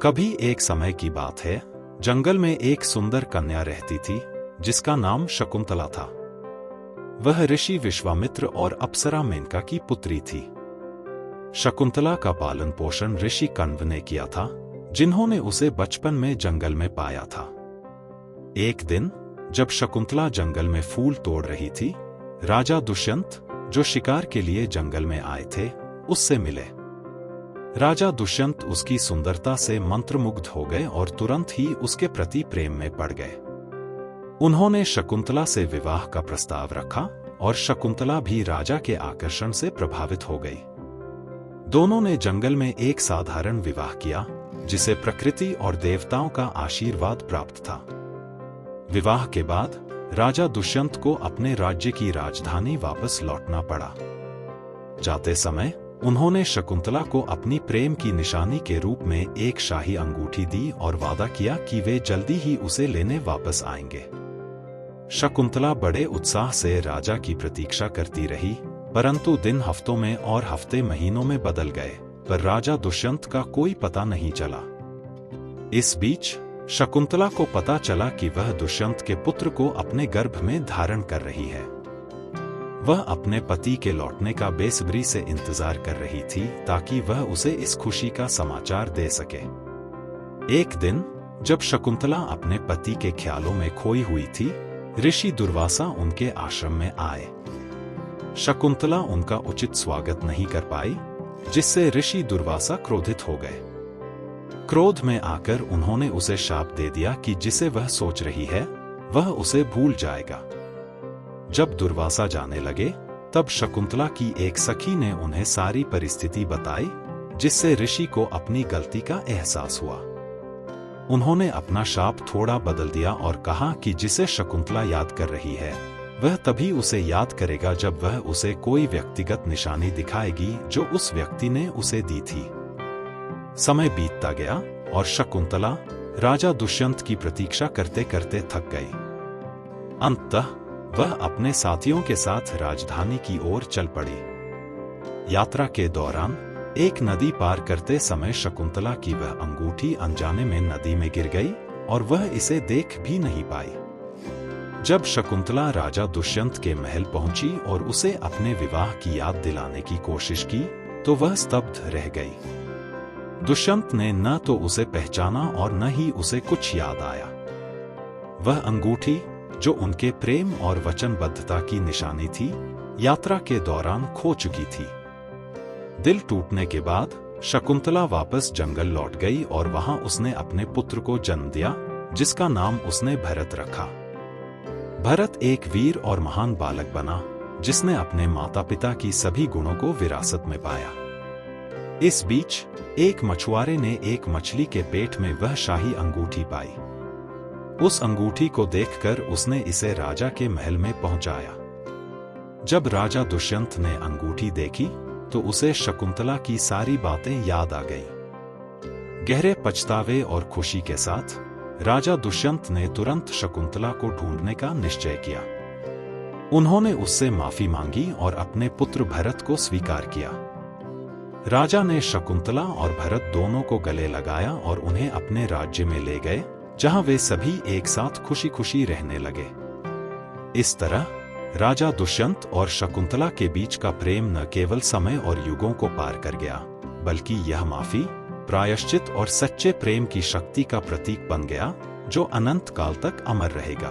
कभी एक समय की बात है, जंगल में एक सुंदर कन्या रहती थी जिसका नाम शकुंतला था। वह ऋषि विश्वामित्र और अप्सरा मेनका की पुत्री थी। शकुंतला का पालन पोषण ऋषि कण्व ने किया था, जिन्होंने उसे बचपन में जंगल में पाया था। एक दिन जब शकुंतला जंगल में फूल तोड़ रही थी, राजा दुष्यंत, जो शिकार के लिए जंगल में आए थे, उससे मिले। राजा दुष्यंत उसकी सुंदरता से मंत्रमुग्ध हो गए और तुरंत ही उसके प्रति प्रेम में पड़ गए। उन्होंने शकुंतला से विवाह का प्रस्ताव रखा और शकुंतला भी राजा के आकर्षण से प्रभावित हो गई। दोनों ने जंगल में एक साधारण विवाह किया, जिसे प्रकृति और देवताओं का आशीर्वाद प्राप्त था। विवाह के बाद राजा दुष्यंत को अपने राज्य की राजधानी वापस लौटना पड़ा। जाते समय उन्होंने शकुंतला को अपनी प्रेम की निशानी के रूप में एक शाही अंगूठी दी और वादा किया कि वे जल्दी ही उसे लेने वापस आएंगे। शकुंतला बड़े उत्साह से राजा की प्रतीक्षा करती रही, परंतु दिन हफ्तों में और हफ्ते महीनों में बदल गए, पर राजा दुष्यंत का कोई पता नहीं चला। इस बीच शकुंतला को पता चला कि वह दुष्यंत के पुत्र को अपने गर्भ में धारण कर रही है। वह अपने पति के लौटने का बेसब्री से इंतजार कर रही थी ताकि वह उसे इस खुशी का समाचार दे सके। एक दिन जब शकुंतला अपने पति के ख्यालों में खोई हुई थी, ऋषि दुर्वासा उनके आश्रम में आए। शकुंतला उनका उचित स्वागत नहीं कर पाई, जिससे ऋषि दुर्वासा क्रोधित हो गए। क्रोध में आकर उन्होंने उसे शाप दे दिया कि जिसे वह सोच रही है वह उसे भूल जाएगा। जब दुर्वासा जाने लगे, तब शकुंतला की एक सखी ने उन्हें सारी परिस्थिति बताई, जिससे ऋषि को अपनी गलती का एहसास हुआ। उन्होंने अपना शाप थोड़ा बदल दिया और कहा कि जिसे शकुंतला याद कर रही है, वह तभी उसे याद करेगा जब वह उसे कोई व्यक्तिगत निशानी दिखाएगी जो उस व्यक्ति ने उसे दी थी। समय बीतता गया और शकुंतला राजा दुष्यंत की प्रतीक्षा करते करते थक गई। अंततः वह अपने साथियों के साथ राजधानी की ओर चल पड़ी। यात्रा के दौरान एक नदी पार करते समय शकुंतला की वह अंगूठी अनजाने में नदी में गिर गई और वह इसे देख भी नहीं पाई। जब शकुंतला राजा दुष्यंत के महल पहुंची और उसे अपने विवाह की याद दिलाने की कोशिश की, तो वह स्तब्ध रह गई। दुष्यंत ने न तो उसे पहचाना और न ही उसे कुछ याद आया। वह अंगूठी, जो उनके प्रेम और वचनबद्धता की निशानी थी, यात्रा के दौरान खो चुकी थी। दिल टूटने के बाद शकुंतला वापस जंगल लौट गई और वहां उसने अपने पुत्र को जन्म दिया, जिसका नाम उसने भरत रखा। भरत एक वीर और महान बालक बना, जिसने अपने माता पिता की सभी गुणों को विरासत में पाया। इस बीच एक मछुआरे ने एक मछली के पेट में वह शाही अंगूठी पाई। उस अंगूठी को देखकर उसने इसे राजा के महल में पहुंचाया। जब राजा दुष्यंत ने अंगूठी देखी, तो उसे शकुंतला की सारी बातें याद आ गईं। गहरे पछतावे और खुशी के साथ राजा दुष्यंत ने तुरंत शकुंतला को ढूंढने का निश्चय किया। उन्होंने उससे माफी मांगी और अपने पुत्र भरत को स्वीकार किया। राजा ने शकुंतला और भरत दोनों को गले लगाया और उन्हें अपने राज्य में ले गए, जहां वे सभी एक साथ खुशी खुशी रहने लगे। इस तरह राजा दुष्यंत और शकुंतला के बीच का प्रेम न केवल समय और युगों को पार कर गया, बल्कि यह माफी, प्रायश्चित और सच्चे प्रेम की शक्ति का प्रतीक बन गया, जो अनंत काल तक अमर रहेगा।